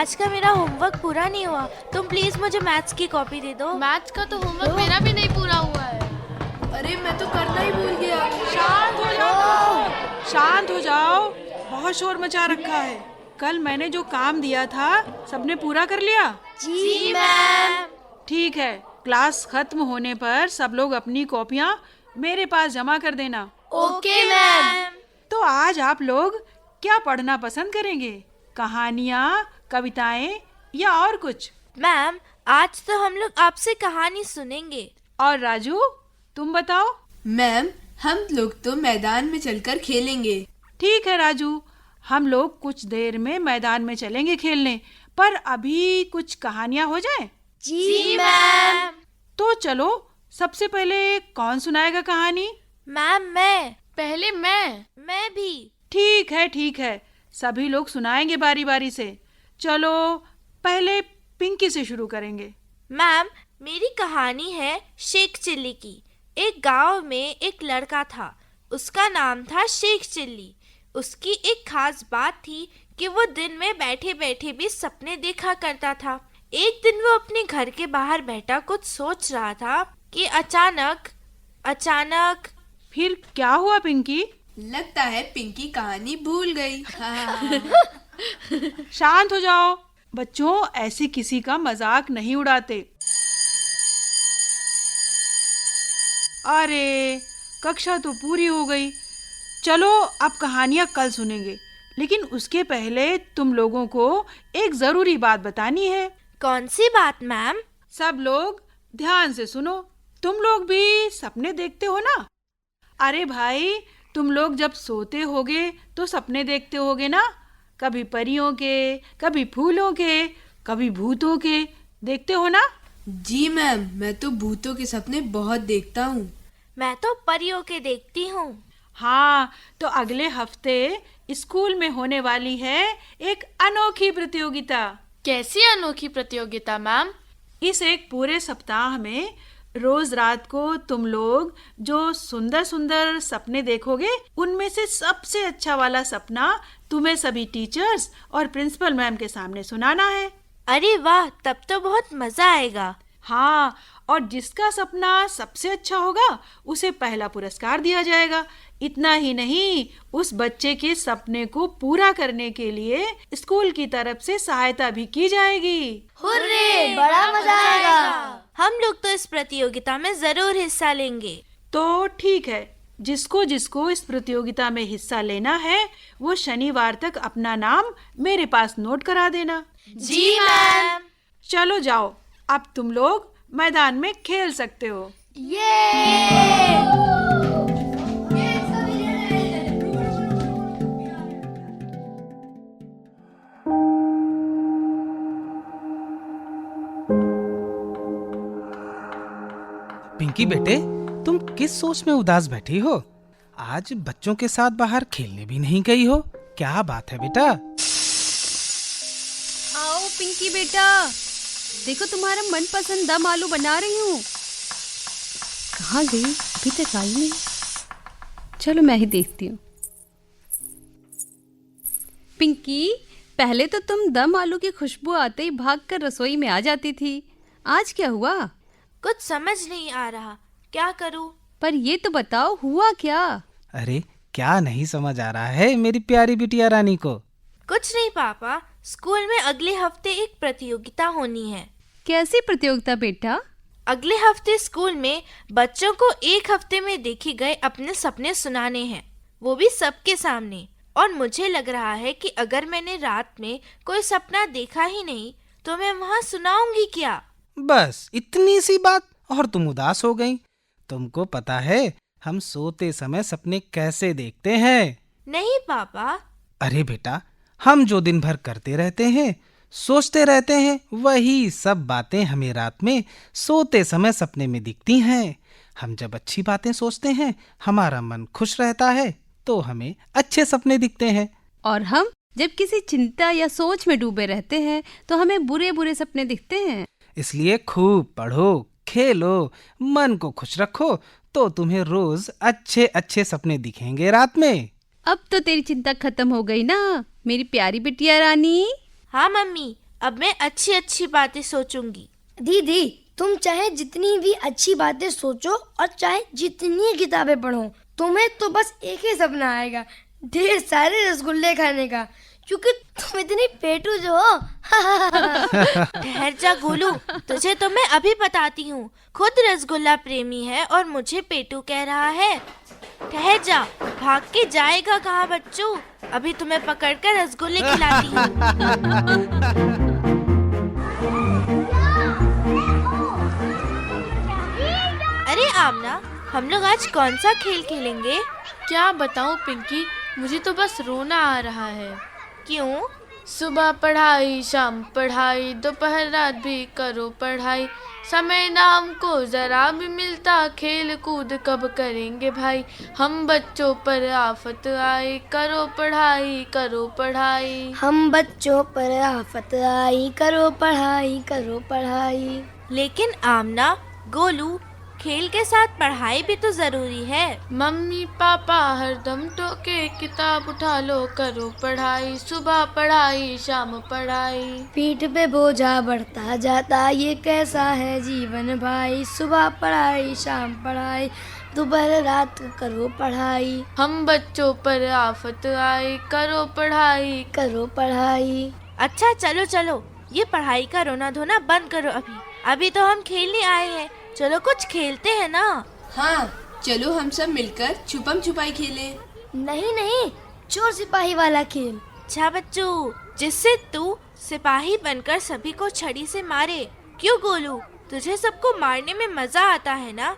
आज का मेरा होमवर्क पूरा नहीं हुआ। तुम प्लीज मुझे मैथ्स की कॉपी दे दो। मैथ्स का तो होमवर्क मेरा भी नहीं पूरा हुआ है। अरे मैं तो करना ही भूल गया। शांत हो जाओ, शांत हो जाओ। बहुत शोर मचा रखा है। कल मैंने जो काम दिया था सबने पूरा कर लिया? जी मैम। ठीक है, क्लास खत्म होने पर सब लोग अपनी कॉपियाँ मेरे पास जमा कर देना। Okay ma'am. तो आज आप लोग क्या पढ़ना पसंद करेंगे? कहानियाँ, कविताएं या और कुछ? मैम आज तो हम लोग आपसे कहानी सुनेंगे। और राजू, तुम बताओ। मैम हम लोग तो मैदान में चलकर खेलेंगे। ठीक है राजू, हम लोग कुछ देर में मैदान में चलेंगे खेलने, पर अभी कुछ कहानियाँ हो जाए। जी मैम। तो चलो, सबसे पहले कौन सुनाएगा कहानी? मैम मैं। पहले मैं भी। ठीक है, सभी लोग सुनाएंगे बारी बारी से। चलो पहले पिंकी से शुरू करेंगे। मैम मेरी कहानी है शेख चिल्ली की। एक गांव में एक लड़का था, उसका नाम था शेख चिल्ली। उसकी एक खास बात थी कि वो दिन में बैठे बैठे भी सपने देखा करता था। एक दिन वो अपने घर के बाहर बैठा कुछ सोच रहा था कि अचानक फिर क्या हुआ पिंकी? लगता है पिंकी कहानी भूल गई। शांत हो जाओ बच्चों, ऐसे किसी का मजाक नहीं उड़ाते। अरे कक्षा तो पूरी हो गई। चलो अब कहानियाँ कल सुनेंगे, लेकिन उसके पहले तुम लोगों को एक जरूरी बात बतानी है। कौन सी बात मैम? सब लोग ध्यान से सुनो। तुम लोग भी सपने देखते हो ना? अरे भाई, तुम लोग जब सोते होगे तो सपने देखते होगे ना? कभी परियों के, कभी फूलों के, कभी भूतों के, देखते हो ना? जी मैम, मैं तो भूतों के सपने बहुत देखता हूँ। मैं तो परियों के देखती हूँ। हाँ, तो अगले हफ्ते स्कूल में होने वाली है एक अनोखी प्रतियोगिता। कैसी अनोखी प्रतियोगिता मैम? इस एक पूरे सप्ताह में रोज रात को तुम लोग जो सुंदर सुंदर सपने देखोगे, उनमें से सबसे अच्छा वाला सपना तुम्हें सभी टीचर्स और प्रिंसिपल मैम के सामने सुनाना है। अरे वाह, तब तो बहुत मजा आएगा। हाँ, और जिसका सपना सबसे अच्छा होगा उसे पहला पुरस्कार दिया जाएगा। इतना ही नहीं, उस बच्चे के सपने को पूरा करने के लिए स्कूल की तरफ से सहायता भी की जाएगी। हुर्रे, बड़ा मजा आएगा। हम लोग तो इस प्रतियोगिता में जरूर हिस्सा लेंगे। तो ठीक है, जिसको जिसको इस प्रतियोगिता में हिस्सा लेना है वो शनिवार तक अपना नाम मेरे पास नोट करा देना। जी मैम। चलो जाओ, अब तुम लोग मैदान में खेल सकते हो। पिंकी बेटे, तुम किस सोच में उदास बैठी हो? आज बच्चों के साथ बाहर खेलने भी नहीं गई हो, क्या बात है बेटा? आओ पिंकी बेटा, देखो तुम्हारा मनपसंद दम आलू बना रही हूँ। कहाँ गई? अभी तक आई नहीं। चलो मैं ही देखती हूँ। पिंकी, पहले तो तुम दम आलू की खुशबू आते ही भागकर रसोई में आ जाती थी। आज क्या हुआ? कुछ समझ नहीं आ रहा, क्या करूं? पर ये तो बताओ, हुआ क्या? अरे क्या नहीं समझ आ रहा है मेरी प्यारी बिटिया रानी को? कुछ नहीं पापा, स्कूल में अगले हफ्ते एक प्रतियोगिता होनी है। कैसी प्रतियोगिता बेटा? अगले हफ्ते स्कूल में बच्चों को एक हफ्ते में देखे गए अपने सपने सुनाने हैं, वो भी सबके सामने। और मुझे लग रहा है कि अगर मैंने रात में कोई सपना देखा ही नहीं तो मैं वहाँ सुनाऊंगी क्या? बस इतनी सी बात और तुम उदास हो गई। तुमको पता है हम सोते समय सपने कैसे देखते हैं? नहीं पापा। अरे बेटा, हम जो दिन भर करते रहते हैं, सोचते रहते हैं, वही सब बातें हमें रात में सोते समय सपने में दिखती हैं। हम जब अच्छी बातें सोचते हैं, हमारा मन खुश रहता है, तो हमें अच्छे सपने दिखते हैं। और हम जब किसी चिंता या सोच में डूबे रहते हैं तो हमें बुरे बुरे सपने दिखते हैं। इसलिए खूब पढ़ो, खेलो, मन को खुश रखो, तो तुम्हें रोज अच्छे अच्छे सपने दिखेंगे रात में। अब तो तेरी चिंता खत्म हो गई ना मेरी प्यारी बिटिया रानी? हाँ मम्मी, अब मैं अच्छी अच्छी बातें सोचूंगी। दीदी, तुम चाहे जितनी भी अच्छी बातें सोचो और चाहे जितनी किताबें पढ़ो, तुम्हें तो बस एक ही सपना आएगा, ढेर सारे रसगुल्ले खाने का, क्योंकि तुम इतनी पेटू जो हो। ठहर जा गोलू, तुझे तो मैं अभी बताती हूँ। खुद रसगुल्ला प्रेमी है और मुझे पेटू कह रहा है। ठहर जा, भाग के जाएगा कहाँ बच्चों? अभी तुम्हें पकड़कर रसगुल्ले खिलाती हूँ। अरे आमना, हम लोग आज कौन सा खेल खेलेंगे? क्या बताऊं पिंकी, मुझे तो बस रोना आ रहा है। क्यों? सुबह पढ़ाई, शाम पढ़ाई, दोपहर रात भी करो पढ़ाई, समय ना हमको जरा भी मिलता, खेल कूद कब करेंगे भाई, हम बच्चों पर आफत आई, करो पढ़ाई करो पढ़ाई। हम बच्चों पर आफत आई, करो पढ़ाई करो पढ़ाई। लेकिन आमना, गोलू, खेल के साथ पढ़ाई भी तो जरूरी है। मम्मी पापा हरदम टोके, किताब उठा लो करो पढ़ाई, सुबह पढ़ाई शाम पढ़ाई। पीठ पे बोझा बढ़ता जाता, ये कैसा है जीवन भाई, सुबह पढ़ाई शाम पढ़ाई, दोपहर रात को करो पढ़ाई। हम बच्चों पर आफत आई, करो पढ़ाई करो पढ़ाई। अच्छा चलो चलो, ये पढ़ाई का रोना धोना बंद करो। अभी तो हम खेलने आए हैं, चलो कुछ खेलते हैं ना। हाँ, चलो हम सब मिलकर छुपम छुपाई खेलें। नहीं नहीं, चोर सिपाही वाला खेल। अच्छा बच्चों, जिससे तू सिपाही बनकर सभी को छड़ी से मारे। क्यों गोलू, तुझे सबको मारने में मजा आता है ना?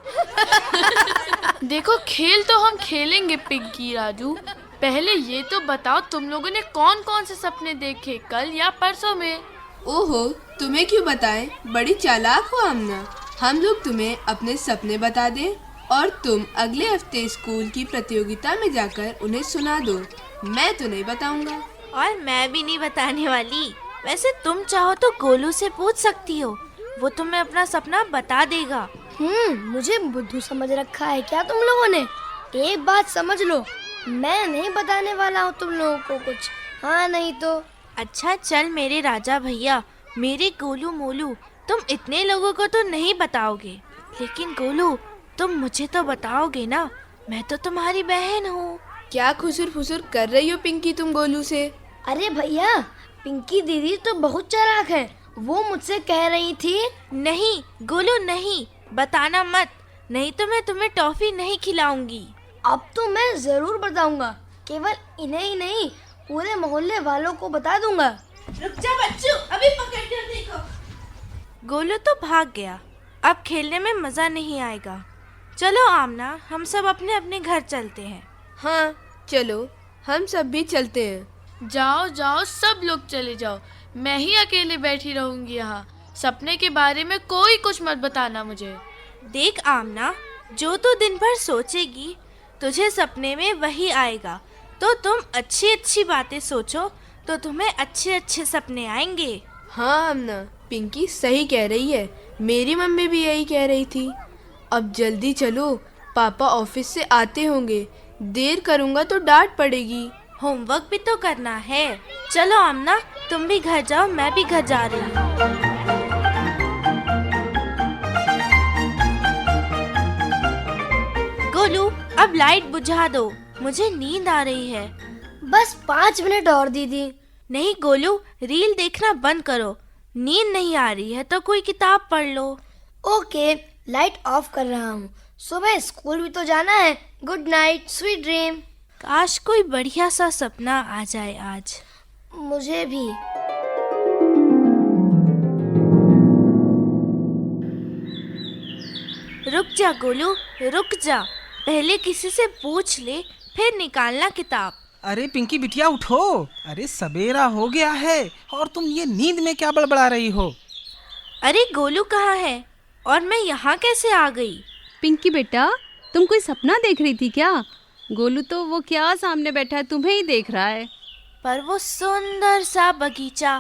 देखो, खेल तो हम खेलेंगे पिंकी राजू, पहले ये तो बताओ तुम लोगों ने कौन कौन से सपने देखे कल या परसों में? ओहो, तुम्हें क्यों बताएं? बड़ी चालाक हो आमना। हम लोग तुम्हें अपने सपने बता दें और तुम अगले हफ्ते स्कूल की प्रतियोगिता में जाकर उन्हें सुना दो। मैं तो नहीं बताऊंगा। और मैं भी नहीं बताने वाली। वैसे तुम चाहो तो गोलू से पूछ सकती हो, वो तुम्हें अपना सपना बता देगा। मुझे बुद्धू समझ रखा है क्या तुम लोगों ने? एक बात समझ लो, मैं नहीं बताने वाला हूँ तुम लोगों को कुछ। हाँ नहीं तो। अच्छा चल मेरे राजा भैया, मेरे गोलू मोलू, तुम इतने लोगों को तो नहीं बताओगे, लेकिन गोलू तुम मुझे तो बताओगे ना, मैं तो तुम्हारी बहन हूँ। क्या खुसुर फुसुर कर रही हो पिंकी तुम गोलू से? अरे भैया, पिंकी दीदी तो बहुत चालाक है, वो मुझसे कह रही थी। नहीं गोलू नहीं, बताना मत, नहीं तो मैं तुम्हें टॉफी नहीं खिलाऊंगी। अब तो मैं जरूर बताऊंगा, केवल इन्हें ही नहीं पूरे मोहल्ले वालों को बता दूंगा। रुक जा बच्चों, अभी पकड़ कर देखो। गोलू तो भाग गया, अब खेलने में मजा नहीं आएगा। चलो आमना, हम सब अपने अपने घर चलते हैं। हाँ चलो, हम सब भी चलते हैं। जाओ जाओ, सब लोग चले जाओ, मैं ही अकेले बैठी रहूंगी यहाँ। सपने के बारे में कोई कुछ मत बताना मुझे। देख आमना, जो तू दिन भर सोचेगी तुझे सपने में वही आएगा। तो तुम अच्छी अच्छी बातें सोचो तो तुम्हें अच्छे अच्छे सपने आएंगे। हाँ आमना, पिंकी सही कह रही है, मेरी मम्मी भी यही कह रही थी। अब जल्दी चलो, पापा ऑफिस से आते होंगे, देर करूँगा तो डांट पड़ेगी। होमवर्क भी तो करना है। चलो आमना, तुम भी घर जाओ, मैं भी घर जा रही हूँ। गोलू, अब लाइट बुझा दो, मुझे नींद आ रही है। बस 5 मिनट और दीदी। नहीं गोलू, रील देखना बंद करो। नींद नहीं आ रही है तो कोई किताब पढ़ लो। ओके, लाइट ऑफ कर रहा हूँ, सुबह स्कूल भी तो जाना है। Good night, sweet dream. काश कोई बढ़िया सा सपना आ जाए आज। मुझे भी। रुक जा गोलू, रुक जा, पहले किसी से पूछ ले, फिर निकालना किताब। अरे पिंकी बिटिया उठो, अरे सवेरा हो गया है और तुम ये नींद में क्या बड़बड़ा रही हो? अरे गोलू कहाँ है और मैं यहाँ कैसे आ गई? पिंकी बेटा, तुम कोई सपना देख रही थी क्या? गोलू तो वो क्या सामने बैठा है, तुम्हें ही देख रहा है। पर वो सुंदर सा बगीचा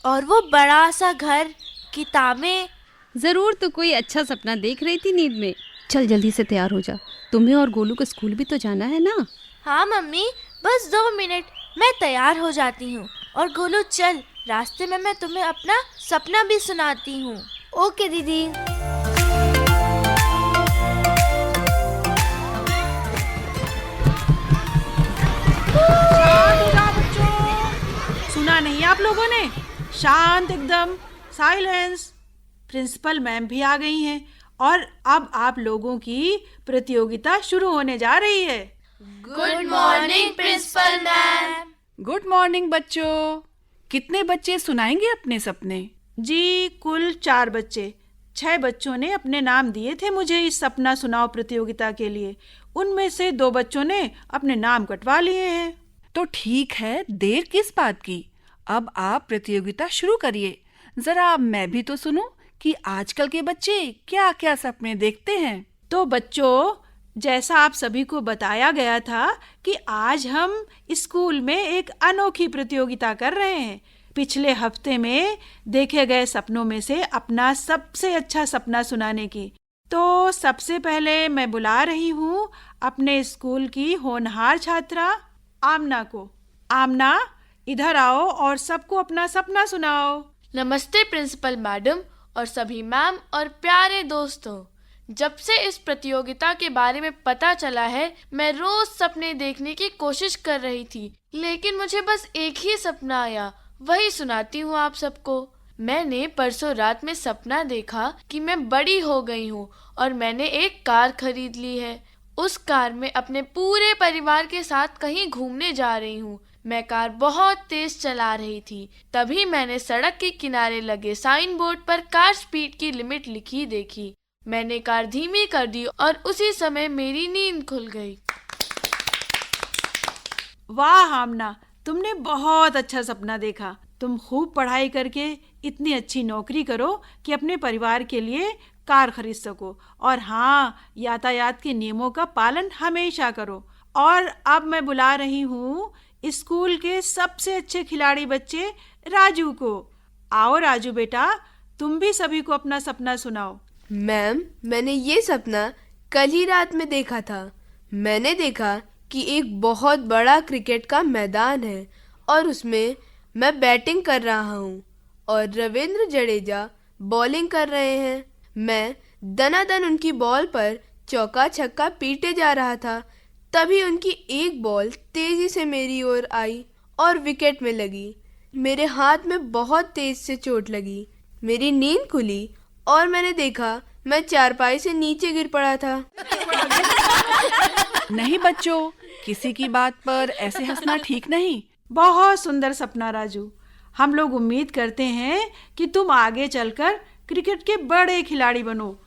और वो बड़ा सा घर, किताबें। जरूर तो कोई अच्छा सपना देख रही थी नींद में। चल जल्दी से तैयार हो जा, तुम्हें और गोलू को स्कूल भी तो जाना है ना। हाँ मम्मी, बस 2 मिनट, मैं तैयार हो जाती हूँ। और गोलू चल, रास्ते में मैं तुम्हें अपना सपना भी सुनाती हूँ। ओके दीदी। शांत हो जाओ बच्चों। सुना नहीं आप लोगों ने? शांत एकदम, साइलेंस। प्रिंसिपल मैम भी आ गई हैं और अब आप लोगों की प्रतियोगिता शुरू होने जा रही है। Good morning principal ma'am. Good morning बच्चों। कितने बच्चे सुनाएंगे अपने सपने? जी, कुल 4 बच्चे। 6 बच्चों ने अपने नाम दिए थे मुझे इस सपना सुनाओ प्रतियोगिता के लिए। उनमें से 2 बच्चों ने अपने नाम कटवा लिए हैं। तो ठीक है, देर किस बात की? अब आप प्रतियोगिता शुरू करिए। जरा मैं भी तो सुनूं कि आजकल के बच्चे क्या क्या सपने देखते हैं। तो बच्चों, जैसा आप सभी को बताया गया था कि आज हम स्कूल में एक अनोखी प्रतियोगिता कर रहे हैं। पिछले हफ्ते में देखे गए सपनों में से अपना सबसे अच्छा सपना सुनाने की। तो सबसे पहले मैं बुला रही हूँ अपने स्कूल की होनहार छात्रा आमना को। आमना, इधर आओ और सबको अपना सपना सुनाओ। नमस्ते प्रिंसिपल मैडम और सभी मैम और प्यारे दोस्तों। जब से इस प्रतियोगिता के बारे में पता चला है, मैं रोज सपने देखने की कोशिश कर रही थी, लेकिन मुझे बस एक ही सपना आया, वही सुनाती हूँ आप सबको। मैंने परसों रात में सपना देखा कि मैं बड़ी हो गई हूँ और मैंने एक कार खरीद ली है। उस कार में अपने पूरे परिवार के साथ कहीं घूमने जा रही हूँ। मैं कार बहुत तेज चला रही थी, तभी मैंने सड़क के किनारे लगे साइन बोर्ड पर कार स्पीड की लिमिट लिखी देखी। मैंने कार धीमी कर दी और उसी समय मेरी नींद खुल गई। वाह आमना, तुमने बहुत अच्छा सपना देखा। तुम खूब पढ़ाई करके इतनी अच्छी नौकरी करो कि अपने परिवार के लिए कार खरीद सको। और हाँ, यातायात के नियमों का पालन हमेशा करो। और अब मैं बुला रही हूँ स्कूल के सबसे अच्छे खिलाड़ी बच्चे राजू को। आओ राजू बेटा, तुम भी सभी को अपना सपना सुनाओ। मैम, मैंने ये सपना कल ही रात में देखा था। मैंने देखा कि एक बहुत बड़ा क्रिकेट का मैदान है और उसमें मैं बैटिंग कर रहा हूँ और रविंद्र जडेजा बॉलिंग कर रहे हैं। मैं दनादन उनकी बॉल पर चौका छक्का पीटे जा रहा था। तभी उनकी एक बॉल तेजी से मेरी ओर आई और विकेट में लगी। मेरे हाथ में बहुत तेज से चोट लगी। मेरी नींद खुली और मैंने देखा मैं चारपाई से नीचे गिर पड़ा था। नहीं बच्चों, किसी की बात पर ऐसे हंसना ठीक नहीं। बहुत सुंदर सपना राजू। हम लोग उम्मीद करते हैं कि तुम आगे चलकर क्रिकेट के बड़े खिलाड़ी बनो।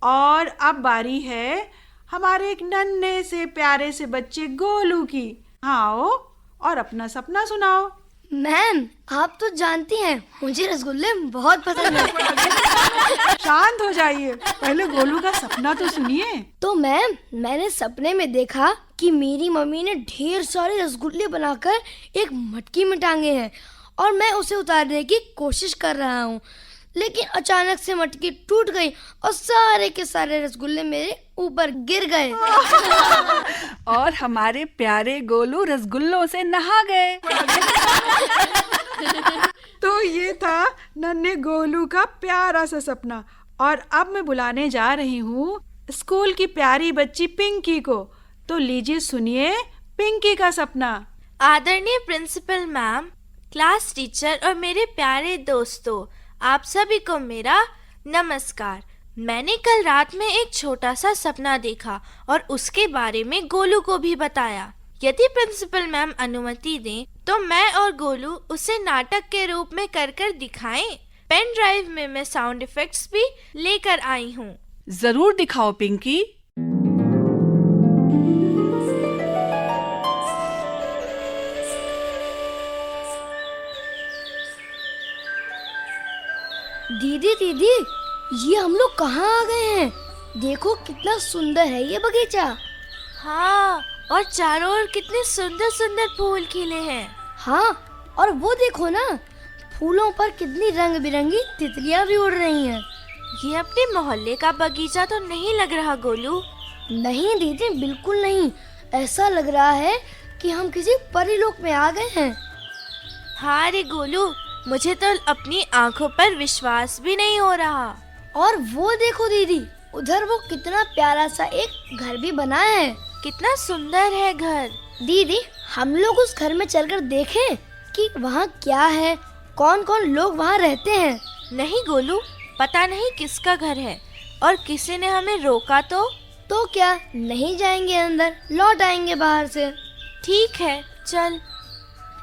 और अब बारी है हमारे एक नन्हे से प्यारे से बच्चे गोलू की। हाँ, आओ और अपना सपना सुनाओ। मैम, आप तो जानती हैं मुझे रसगुल्ले बहुत पसंद है। शांत हो जाइए, पहले गोलू का सपना तो सुनिए। तो मैम, मैंने सपने में देखा कि मेरी मम्मी ने ढेर सारे रसगुल्ले बनाकर एक मटकी में टांगे हैं और मैं उसे उतारने की कोशिश कर रहा हूँ, लेकिन अचानक से मटकी टूट गई और सारे के सारे रसगुल्ले मेरे ऊपर गिर गए। और हमारे प्यारे गोलू रसगुल्लों से नहा गए। तो ये था नन्हे गोलू का प्यारा सा सपना। और अब मैं बुलाने जा रही हूँ स्कूल की प्यारी बच्ची पिंकी को। तो लीजिए सुनिए पिंकी का सपना। आदरणीय प्रिंसिपल मैम, क्लास टीचर और मेरे प्यारे दोस्तों, आप सभी को मेरा नमस्कार। मैंने कल रात में एक छोटा सा सपना देखा और उसके बारे में गोलू को भी बताया। यदि प्रिंसिपल मैम अनुमति दें तो मैं और गोलू उसे नाटक के रूप में कर दिखाएं। पेन ड्राइव में मैं साउंड इफेक्ट्स भी लेकर आई हूँ। जरूर दिखाओ पिंकी। दीदी दीदी, ये हम लोग कहाँ आ गए हैं? देखो कितना सुंदर है ये बगीचा। हाँ, और चारों ओर कितने सुंदर सुंदर फूल खिले हैं। हाँ, और वो देखो ना, फूलों पर कितनी रंग बिरंगी तितलियां भी उड़ रही हैं। ये अपने मोहल्ले का बगीचा तो नहीं लग रहा गोलू? नहीं दीदी, बिल्कुल नहीं। ऐसा लग रहा है कि हम किसी परीलोक में आ गए हैं। हाँ रे गोलू, मुझे तो अपनी आंखों पर विश्वास भी नहीं हो रहा। और वो देखो दीदी, उधर वो कितना प्यारा सा एक घर भी बना है। कितना सुंदर है घर। दीदी, हम लोग उस घर में चलकर देखें कि वहाँ क्या है, कौन कौन लोग वहाँ रहते हैं। नहीं गोलू, पता नहीं किसका घर है और किसी ने हमें रोका तो क्या, नहीं जाएंगे अंदर, लौट आएंगे बाहर से। ठीक है, चल।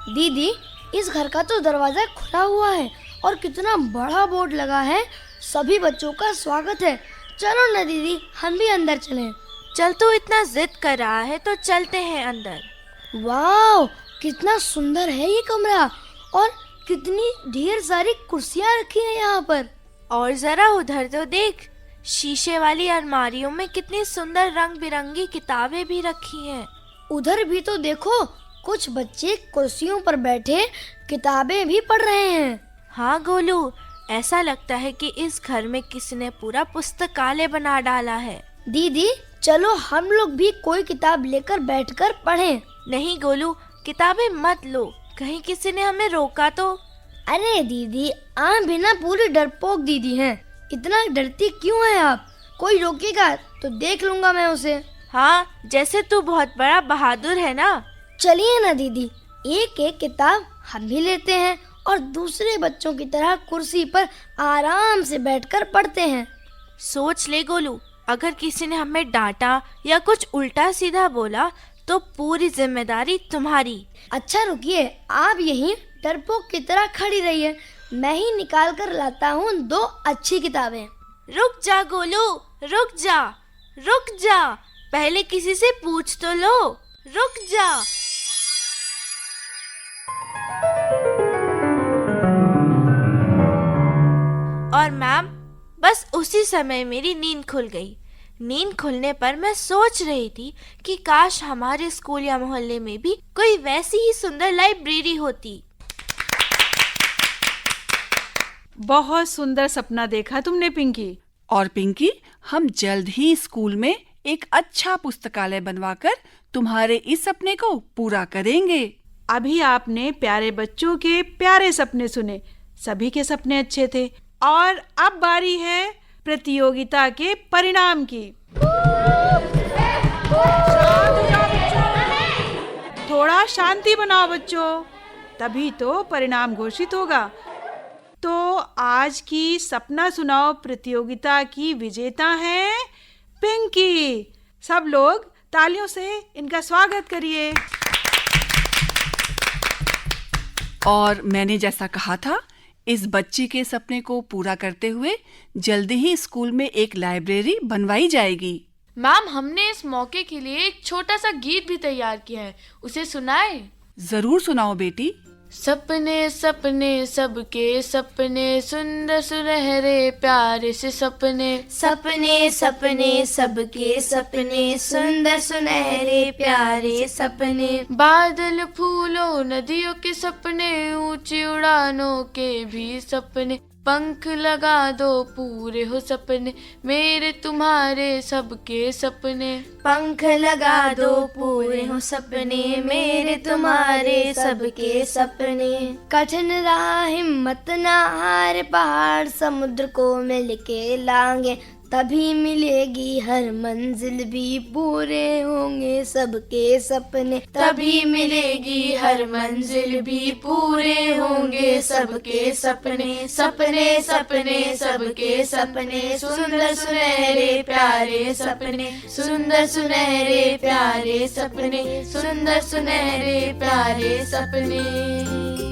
दीदी, इस घर का तो दरवाजा खुला हुआ है और कितना बड़ा बोर्ड लगा है, सभी बच्चों का स्वागत है। चलो ना दीदी, हम भी अंदर चलें। चल, तू इतना जिद कर रहा है तो चलते हैं अंदर। वाह, कितना सुंदर है ये कमरा और कितनी ढेर सारी कुर्सियां रखी हैं यहाँ पर। और जरा उधर तो देख, शीशे वाली अलमारियों में कितनी सुंदर रंग बिरंगी किताबें भी रखी हैं। उधर भी तो देखो, कुछ बच्चे कुर्सियों पर बैठे किताबें भी पढ़ रहे हैं। हाँ गोलू, ऐसा लगता है कि इस घर में किसी ने पूरा पुस्तकालय बना डाला है। दीदी, चलो हम लोग भी कोई किताब लेकर बैठकर पढ़ें। नहीं गोलू, किताबें मत लो, कहीं किसी ने हमें रोका तो। अरे दीदी, आप भी ना पूरी डरपोक दीदी हैं। इतना डरती क्यों हैं आप? कोई रोकेगा तो देख लूंगा मैं उसे। हाँ, जैसे तू बहुत बड़ा बहादुर है ना। चलिए ना दीदी, एक एक किताब हम भी लेते हैं और दूसरे बच्चों की तरह कुर्सी पर आराम से बैठकर पढ़ते हैं। सोच ले गोलू, अगर किसी ने हमें डांटा या कुछ उल्टा सीधा बोला तो पूरी जिम्मेदारी तुम्हारी। अच्छा रुकिए, आप यहीं डरपोक की तरह खड़ी रहिए, मैं ही निकाल कर लाता हूँ 2 अच्छी किताबें। रुक जा गोलू, रुक जा, रुक जा, पहले किसी से पूछ तो लो। रुक जा। और मैम, बस उसी समय मेरी नींद खुल गई। नींद खुलने पर मैं सोच रही थी कि काश हमारे स्कूल या मोहल्ले में भी कोई वैसी ही सुंदर लाइब्रेरी होती। बहुत सुंदर सपना देखा तुमने पिंकी। और पिंकी, हम जल्द ही स्कूल में एक अच्छा पुस्तकालय बनवाकर तुम्हारे इस सपने को पूरा करेंगे। अभी आपने प्यारे बच्चों के प्यारे सपने सुने, सभी के सपने अच्छे थे। और अब बारी है प्रतियोगिता के परिणाम की। थोड़ा शांति बनाओ बच्चों, तभी तो परिणाम घोषित होगा। तो आज की सपना सुनाओ प्रतियोगिता की विजेता है पिंकी। सब लोग तालियों से इनका स्वागत करिए। और मैंने जैसा कहा था, इस बच्ची के सपने को पूरा करते हुए जल्दी ही स्कूल में एक लाइब्रेरी बनवाई जाएगी। मैम, हमने इस मौके के लिए एक छोटा सा गीत भी तैयार किया है, उसे सुनाए? जरूर सुनाओ बेटी। सपने सपने सबके सपने, सुंदर सुनहरे प्यारे से सपने। सपने सपने सबके सपने, सुंदर सुनहरे प्यारे सपने। बादल फूलों नदियों के सपने, ऊंची उड़ानों के भी सपने। पंख लगा दो पूरे हो सपने, मेरे तुम्हारे सबके सपने। पंख लगा दो पूरे हो सपने, मेरे तुम्हारे सबके सपने। कठिन रहा हिम्मत ना हार, पहाड़ समुद्र को मिल के लांगे, तभी मिलेगी हर मंजिल भी, पूरे होंगे सबके सपने। तभी मिलेगी हर मंजिल भी, पूरे होंगे सबके सपने। सपने सपने सबके सपने, सुंदर सुनहरे प्यारे सपने। सुंदर सुनहरे प्यारे सपने, सुंदर सुनहरे प्यारे सपने।